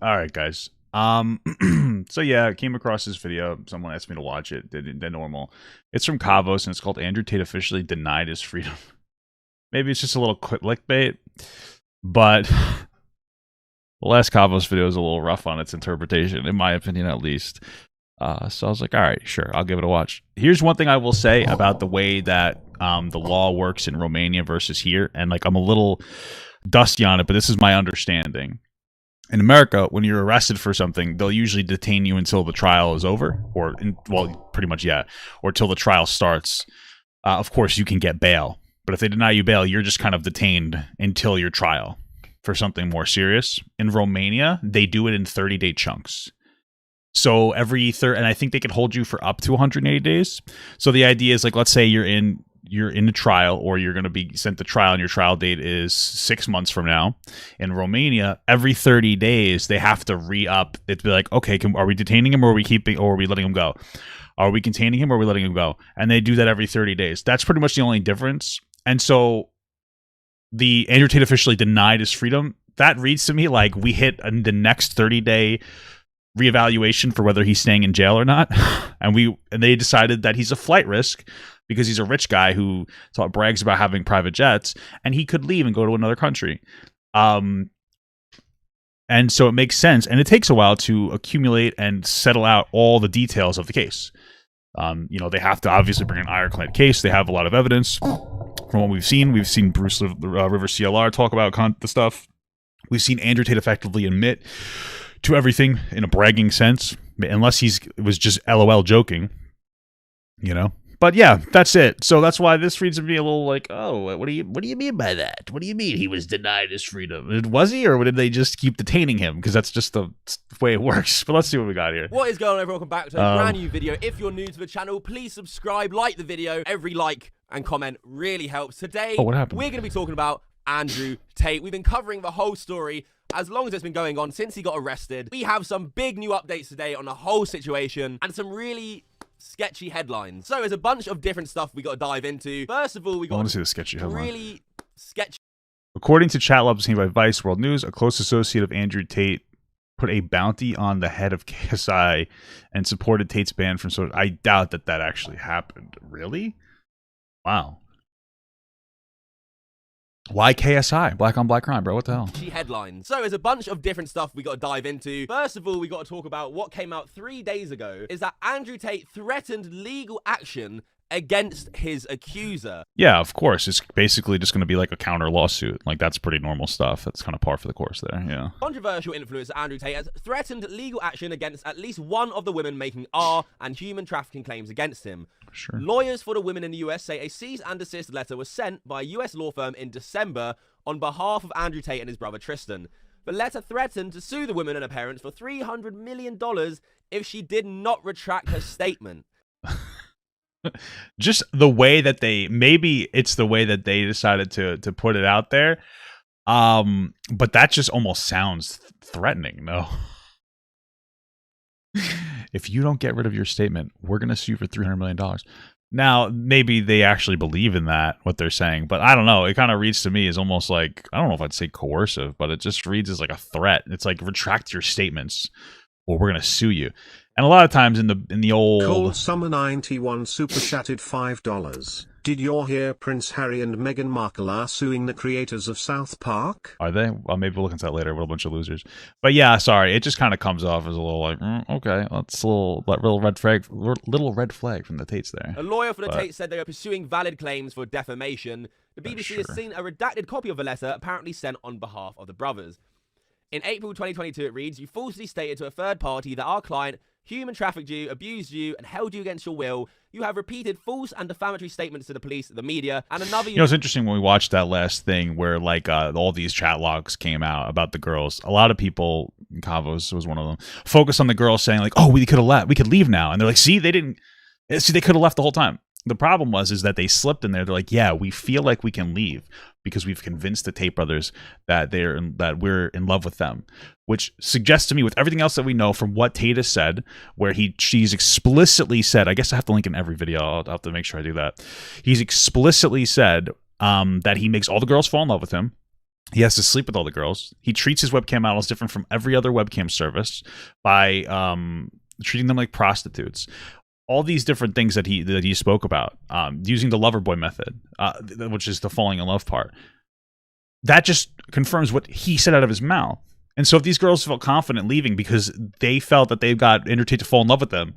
All right, guys. So yeah, I came across this video. Someone asked me to watch it. They're normal. It's from Kavos, and it's called Andrew Tate officially denied his freedom. Maybe it's just a little clickbait, but the last Kavos video is a little rough on its interpretation, in my opinion, at least. So I was like, all right, sure, I'll give it a watch. Here's one thing I will say about the way that the law works in Romania versus here, and like I'm a little dusty on it, but this is my understanding. In America, when you're arrested for something, they'll usually detain you until the trial is over, or well, pretty much, yeah, or till the trial starts. Of course, you can get bail, but if they deny you bail, you're just kind of detained until your trial for something more serious. In Romania, they do it in 30-day chunks. So every third, and I think they can hold you for up to 180 days. So the idea is like, let's say you're in a trial, or you're going to be sent to trial, and your trial date is 6 months from now. In Romania, every 30 days they have to re-up. It'd be like, okay, are we detaining him, or are we letting him go? Are we containing him, or are we letting him go? And they do that every 30 days. That's pretty much the only difference. And so the Andrew Tate officially denied his freedom. That reads to me like we hit the next 30-day reevaluation for whether he's staying in jail or not, and they decided that he's a flight risk because he's a rich guy who brags about having private jets, and he could leave and go to another country. And so it makes sense, and it takes a while to accumulate and settle out all the details of the case. They have to obviously bring an ironclad case. They have a lot of evidence from what we've seen. We've seen Bruce River CLR talk about the stuff. We've seen Andrew Tate effectively admit to everything in a bragging sense, unless it was just LOL joking, But yeah, that's it. So that's why this reads to me a little like, oh, what do you mean by that? What do you mean he was denied his freedom? Was he, or did they just keep detaining him? Because that's just the way it works. But let's see what we got here. What is going on, everyone? Welcome back to a brand new video. If you're new to the channel, please subscribe, like the video. Every like and comment really helps. Today, what happened? We're going to be talking about Andrew Tate. We've been covering the whole story as long as it's been going on since he got arrested. We have some big new updates today on the whole situation and some really sketchy headlines. So there's a bunch of different stuff we got to dive into. First of all, I want to see the sketchy headline. Really sketchy. According to chat log seen by Vice World News, a close associate of Andrew Tate put a bounty on the head of KSI and supported Tate's ban from social. I doubt that actually happened. Really? Wow. Why KSI? Black on black crime, bro. What the hell? Headlines. So there's a bunch of different stuff we got to dive into. First of all, we got to talk about what came out 3 days ago, is that Andrew Tate threatened legal action against his accuser. Yeah, of course. It's basically just going to be like a counter lawsuit. Like, that's pretty normal stuff. That's kind of par for the course there, yeah. Controversial influencer Andrew Tate has threatened legal action against at least one of the women making R and human trafficking claims against him. Sure. Lawyers for the women in the US say a cease and desist letter was sent by a US law firm in December on behalf of Andrew Tate and his brother Tristan. The letter threatened to sue the woman and her parents for $300 million if she did not retract her statement. Just the way that maybe it's the way that they decided to put it out there. But that just almost sounds threatening, no? If you don't get rid of your statement, we're going to sue you for $300 million. Now, maybe they actually believe in that, what they're saying, but I don't know. It kind of reads to me as almost like, I don't know if I'd say coercive, but it just reads as like a threat. It's like, retract your statements or we're going to sue you. And a lot of times in the old... Cold Summer 91 super chatted $5. Did you hear Prince Harry and Meghan Markle are suing the creators of South Park? Are they? Well, maybe we'll look into that later. We're a bunch of losers. But yeah, sorry. It just kind of comes off as a little like, okay, that's a little red flag from the Tates there. A lawyer for the Tates said they are pursuing valid claims for defamation. The BBC has seen a redacted copy of the letter apparently sent on behalf of the brothers. In April 2022, it reads, "You falsely stated to a third party that our client human trafficked you, abused you, and held you against your will. You have repeated false and defamatory statements to the police, the media, and another..." It's interesting when we watched that last thing where like all these chat logs came out about the girls. A lot of people, Kavos was one of them, focus on the girls saying like, "Oh, we could have left. We could leave now." And they're like, "See, they didn't. See, they could have left the whole time." The problem is that they slipped in there. They're like, "Yeah, we feel like we can leave because we've convinced the Tate brothers that that we're in love with them," which suggests to me, with everything else that we know from what Tate has said, where she's explicitly said, I guess I have to link in every video. I'll have to make sure I do that. He's explicitly said that he makes all the girls fall in love with him. He has to sleep with all the girls. He treats his webcam models different from every other webcam service by treating them like prostitutes. All these different things that he spoke about, using the lover boy method, which is the falling in love part. That just confirms what he said out of his mouth. And so if these girls felt confident leaving because they felt that they've got Andrew Tate to fall in love with them,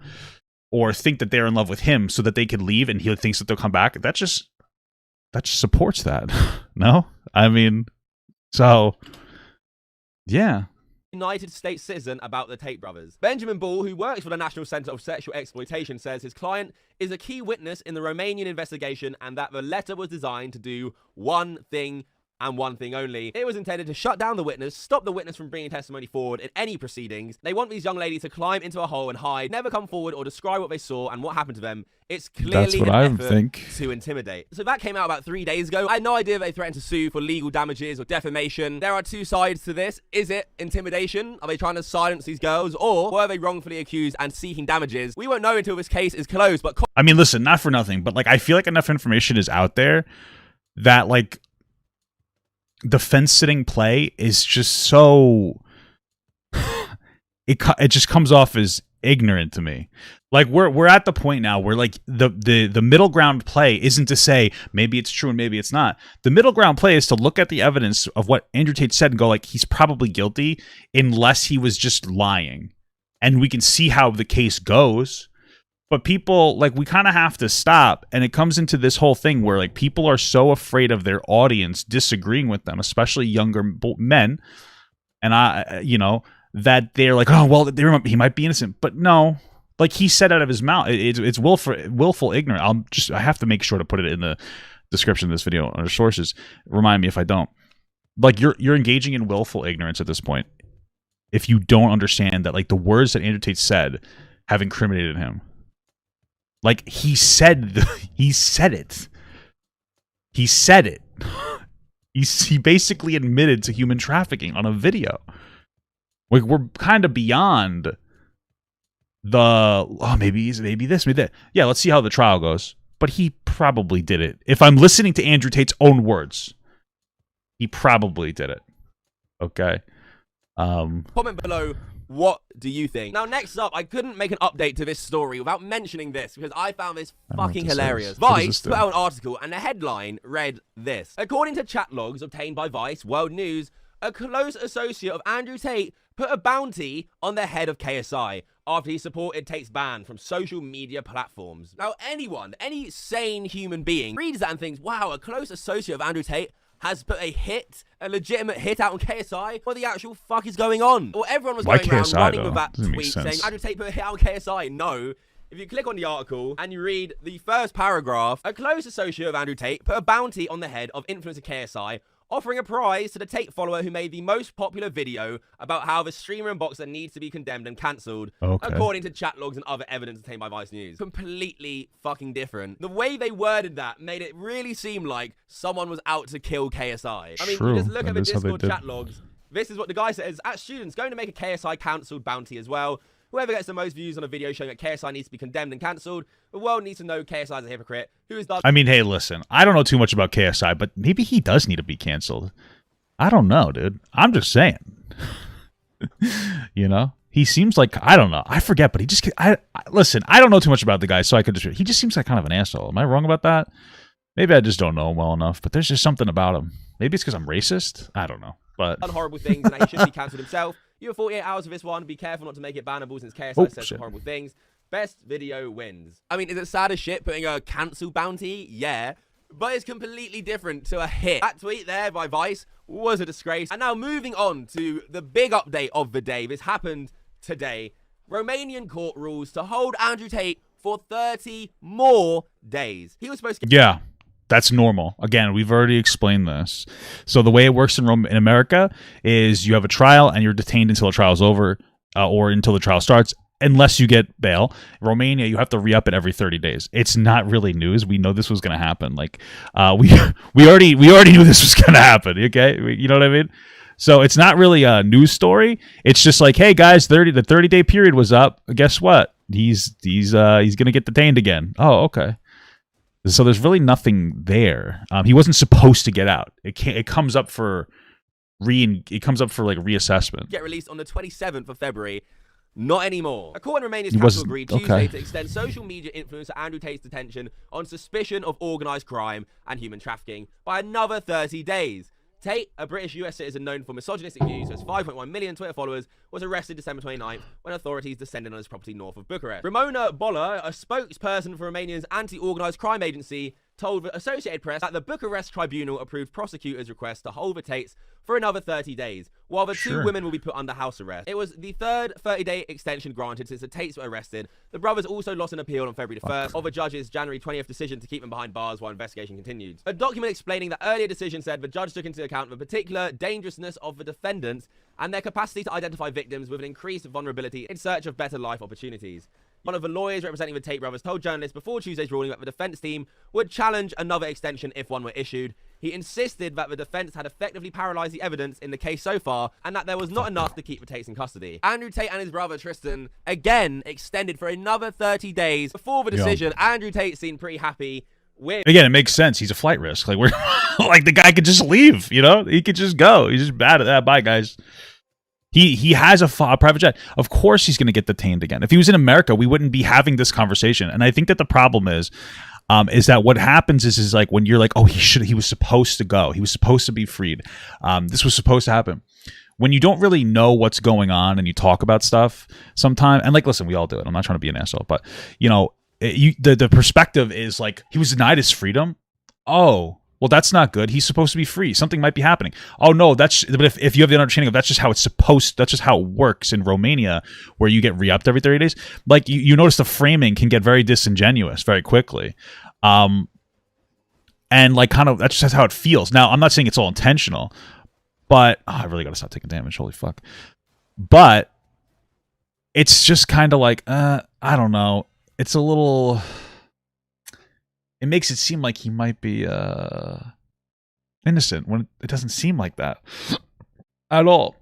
or think that they're in love with him so that they could leave and he thinks that they'll come back, that just supports that. No? I mean, so, yeah. United States citizen about the Tate brothers. Benjamin Ball, who works for the National Center of Sexual Exploitation, says his client is a key witness in the Romanian investigation and that the letter was designed to do one thing and one thing only. It was intended to shut down the witness, stop the witness from bringing testimony forward in any proceedings. They want these young ladies to climb into a hole and hide, never come forward or describe what they saw and what happened to them. It's clearly an effort to intimidate. So that came out about 3 days ago. I had no idea they threatened to sue for legal damages or defamation. There are two sides to this. Is it intimidation? Are they trying to silence these girls? Or were they wrongfully accused and seeking damages? We won't know until this case is closed, but... I mean, listen, not for nothing, but like I feel like enough information is out there that like the fence-sitting play is just so... it just comes off as ignorant to me. Like we're at the point now where like the middle ground play isn't to say maybe it's true and maybe it's not. The middle ground play is to look at the evidence of what Andrew Tate said and go like he's probably guilty unless he was just lying. And we can see how the case goes. But people, like, we kind of have to stop, and it comes into this whole thing where, like, people are so afraid of their audience disagreeing with them, especially younger men, and that they're like, oh, well, he might be innocent, but no, like he said out of his mouth, it's willful ignorance. I have to make sure to put it in the description of this video under sources. Remind me if I don't. Like, you're engaging in willful ignorance at this point if you don't understand that, like, the words that Andrew Tate said have incriminated him. Like, he said it. He said it. He basically admitted to human trafficking on a video. Like, we're kind of beyond maybe this, maybe that. Yeah, let's see how the trial goes. But he probably did it. If I'm listening to Andrew Tate's own words, he probably did it. Okay. Comment below. What do you think? Now, next up, I couldn't make an update to this story without mentioning this because I found this fucking hilarious. Vice put out an article and the headline read this. According to chat logs obtained by Vice World News, a close associate of Andrew Tate put a bounty on the head of KSI after he supported Tate's ban from social media platforms. Now, any sane human being reads that and thinks, wow, a close associate of Andrew Tate has put a legitimate hit out on KSI? What the actual fuck is going on? Or everyone was going around running with that tweet saying, Andrew Tate put a hit out on KSI. No. If you click on the article and you read the first paragraph, a close associate of Andrew Tate put a bounty on the head of influencer KSI, offering a prize to the Tate follower who made the most popular video about how the streamer and boxer needs to be condemned and cancelled, according to chat logs and other evidence obtained by Vice News. Completely fucking different. The way they worded that made it really seem like someone was out to kill KSI. I mean, you just look at the Discord chat logs. This is what the guy says. At students, going to make a KSI cancelled bounty as well. Whoever gets the most views on a video showing that KSI needs to be condemned and cancelled, the world needs to know KSI is a hypocrite. Who is that? I mean, hey, listen, I don't know too much about KSI, but maybe he does need to be cancelled. I don't know, dude. I'm just saying. You know? He seems like, I don't know. I forget, but listen, I don't know too much about the guy, so he just seems like kind of an asshole. Am I wrong about that? Maybe I just don't know him well enough, but there's just something about him. Maybe it's because I'm racist? I don't know. But done horrible things and that he should be cancelled himself. You have 48 hours for this one. Be careful not to make it bannable since KSI says some horrible things. Best video wins. I mean, is it sad as shit putting a cancel bounty? Yeah. But it's completely different to a hit. That tweet there by Vice was a disgrace. And now moving on to the big update of the day. This happened today. Romanian court rules to hold Andrew Tate for 30 more days. He was supposed to... Yeah. That's normal. Again, we've already explained this. So the way it works in America is you have a trial and you're detained until the trial's over or until the trial starts, unless you get bail. In Romania, you have to re-up it every 30 days. It's not really news. We know this was going to happen. Like we already knew this was going to happen. Okay, you know what I mean? So it's not really a news story. It's just like, hey guys, the 30-day period was up. Guess what? He's going to get detained again. Oh, okay. So there's really nothing there. He wasn't supposed to get out. It comes up for it comes up for like reassessment. Get released on the 27th of February. Not anymore. A court in Romania's capital agreed Tuesday to extend social media influencer Andrew Tate's detention on suspicion of organised crime and human trafficking by another 30 days. Tate, a British US citizen known for misogynistic views, who has 5.1 million Twitter followers, was arrested December 29th when authorities descended on his property north of Bucharest. Ramona Bolla, a spokesperson for Romania's anti-organised crime agency, told the Associated Press that the Bucharest tribunal approved prosecutors' request to hold the Tates for another 30 days, while the two women will be put under house arrest. It was the third 30-day extension granted since the Tates were arrested. The brothers also lost an appeal on February the 1st of a judge's January 20th decision to keep them behind bars while investigation continued. A document explaining the earlier decision said the judge took into account the particular dangerousness of the defendants and their capacity to identify victims with an increased vulnerability in search of better life opportunities. One of the lawyers representing the Tate brothers told journalists before Tuesday's ruling that the defense team would challenge another extension if one were issued. He insisted that the defense had effectively paralyzed the evidence in the case so far and that there was not enough to keep the Tates in custody. Andrew Tate and his brother Tristan again extended for another 30 days. Before the decision, Andrew Tate seemed pretty happy. Again, it makes sense. He's a flight risk. Like, we're like, the guy could just leave, you know? He could just go. He's just bad at that. Bye, guys. He has a private jet. Of course he's going to get detained again. If he was in America, we wouldn't be having this conversation. And I think that the problem is that what happens is like when you're like, oh, he was supposed to go. He was supposed to be freed. This was supposed to happen. When you don't really know what's going on and you talk about stuff sometimes, and like, listen, we all do it. I'm not trying to be an asshole, but you know, the perspective is like, he was denied his freedom. Oh, well, that's not good. He's supposed to be free. Something might be happening. Oh no, but if you have the understanding of that's just how it works in Romania, where you get re-upped every 30 days. Like you notice the framing can get very disingenuous very quickly. And like kind of that's just how it feels. Now, I'm not saying it's all intentional, but I really got to stop taking damage. Holy fuck. But it's just kind of like, I don't know. It's a little... It makes it seem like he might be innocent when it doesn't seem like that at all.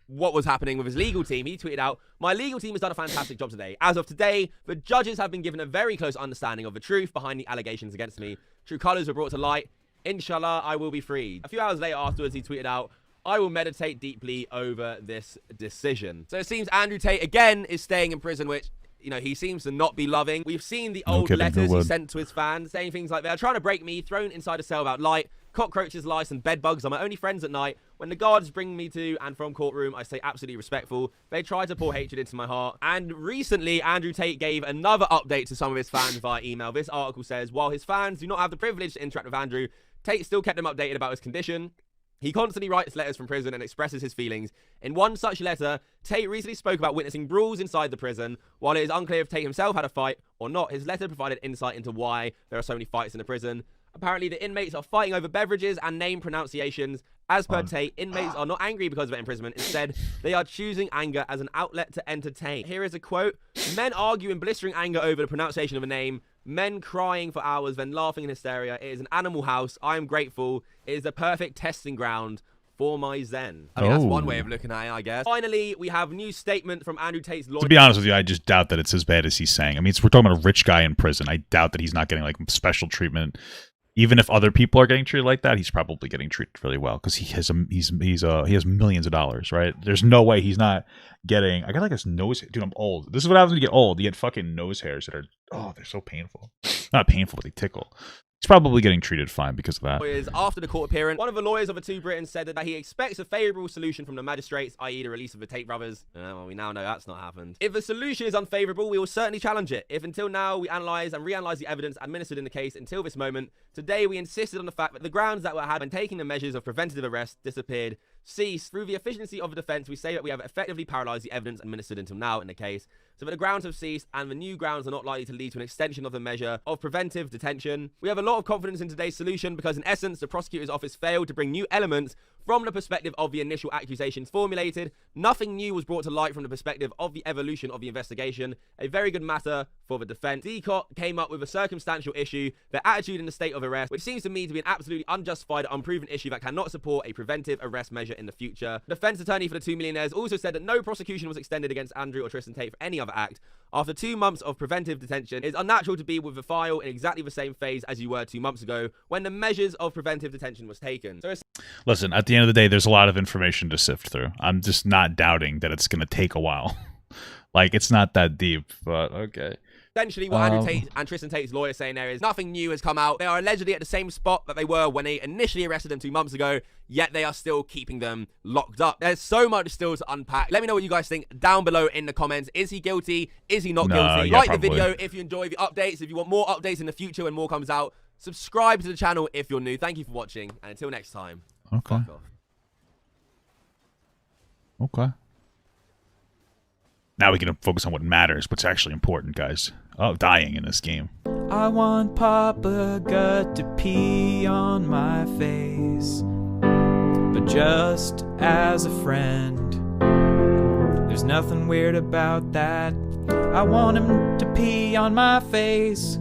What was happening with his legal team, he tweeted out, "My legal team has done a fantastic job today. As of today, the judges have been given a very close understanding of the truth behind the allegations against me. True colors were brought to light. Inshallah, I will be freed." A few hours later afterwards, he tweeted out, "I will meditate deeply over this decision." So it seems Andrew Tate, again, is staying in prison, which... you know, he seems to not be loving. We've seen the old letters he sent to his fans, saying things like, "They're trying to break me, thrown inside a cell without light. Cockroaches, lice, and bedbugs are my only friends at night. When the guards bring me to and from courtroom, I stay absolutely respectful. They try to pour hatred into my heart." And recently, Andrew Tate gave another update to some of his fans via email. This article says, while his fans do not have the privilege to interact with Andrew, Tate still kept them updated about his condition. He constantly writes letters from prison and expresses his feelings. In one such letter, Tate recently spoke about witnessing brawls inside the prison. While it is unclear if Tate himself had a fight or not, his letter provided insight into why there are so many fights in the prison. Apparently, the inmates are fighting over beverages and name pronunciations. As per Tate, inmates are not angry because of their imprisonment. Instead, they are choosing anger as an outlet to entertain. Here is a quote. "Men argue in blistering anger over the pronunciation of a name. Men crying for hours, then laughing in hysteria. It is an animal house. I am grateful. It is the perfect testing ground for my zen." I mean, that's one way of looking at it, I guess. Finally, we have a new statement from Andrew Tate's lawyer. To be honest with you, I just doubt that it's as bad as he's saying. I mean, we're talking about a rich guy in prison. I doubt that he's not getting like special treatment. Even if other people are getting treated like that, he's probably getting treated really well because he has millions of dollars, right? There's no way he's not getting. I got like this nose, dude. I'm old. This is what happens when you get old. You get fucking nose hairs that are they're so painful. Not painful, but they tickle. He's probably getting treated fine because of that. After the court appearance, one of the lawyers of the two Britons said that he expects a favourable solution from the magistrates, i.e. the release of the Tate brothers. Well, we now know that's not happened. If the solution is unfavourable, we will certainly challenge it. If until now we analyse and reanalyse the evidence administered in the case until this moment, today we insisted on the fact that the grounds that were had when taking the measures of preventative arrest disappeared, ceased. Through the efficiency of the defence, we say that we have effectively paralysed the evidence administered until now in the case, so that the grounds have ceased and the new grounds are not likely to lead to an extension of the measure of preventive detention. We have a lot of confidence in today's solution because in essence the prosecutor's office failed to bring new elements from the perspective of the initial accusations formulated. Nothing new was brought to light from the perspective of the evolution of the investigation. A very good matter for the defence. DCOT came up with a circumstantial issue, their attitude in the state of arrest, which seems to me to be an absolutely unjustified, unproven issue that cannot support a preventive arrest measure in the future. The defence attorney for the two millionaires also said that no prosecution was extended against Andrew or Tristan Tate for any other act. After 2 months of preventive detention, it is unnatural to be with the file in exactly the same phase as you were 2 months ago when the measures of preventive detention was taken. So listen, at the end of the day, there's a lot of information to sift through. I'm just not doubting that it's going to take a while. Like, it's not that deep, but okay. Essentially, what Andrew Tate and Tristan Tate's lawyer saying there is nothing new has come out. They are allegedly at the same spot that they were when they initially arrested them 2 months ago, yet they are still keeping them locked up. There's so much still to unpack. Let me know what you guys think down below in the comments. Is he guilty? Is he not guilty? Yeah, like probably. the video if you enjoy the updates. If you want more updates in the future when more comes out, subscribe to the channel if you're new. Thank you for watching, and until next time, Okay. fuck off. Okay. Now we can focus on what matters, what's actually important, guys. Oh, dying in this game. I want Papa Gut to pee on my face, but just as a friend. There's nothing weird about that. I want him to pee on my face.